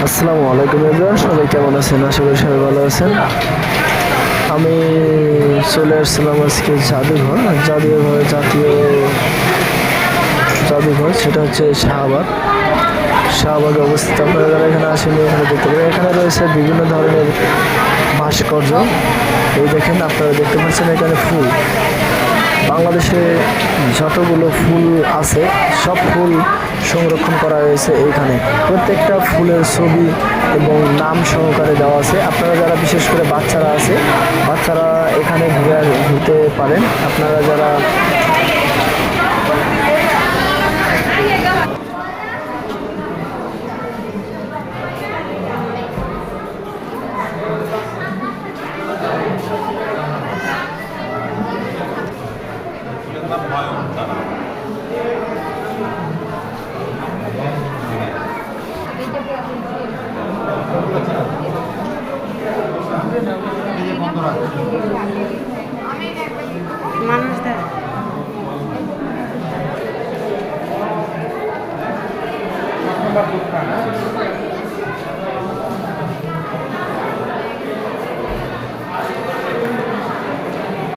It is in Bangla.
আসসালামু আলাইকুম এভরিওয়ান, সবাই কেমন আছেন? আশা করি সবাই ভালো আছেন। আমি চলে আসছিলাম আজকে জাতীয় জাদুঘর, সেটা হচ্ছে শাহবাগে অবস্থিত। আপনারা যারা এখানে আসেন এখানে দেখতে পারেন, এখানে রয়েছে বিভিন্ন ধরনের ভাস্কর্য। এই দেখেন, আপনারা দেখতে পাচ্ছেন এখানে ফুল। বাংলাদেশে যতগুলো ফুল আছে সব ফুল সংরক্ষণ করা হয়েছে এইখানে। প্রত্যেকটা ফুলের ছবি এবং নাম সহকারে দেওয়া আছে। আপনারা যারা বিশেষ করে বাচ্চারা এখানে ঘুরতে পারেন। আপনারা যারা মানুষদের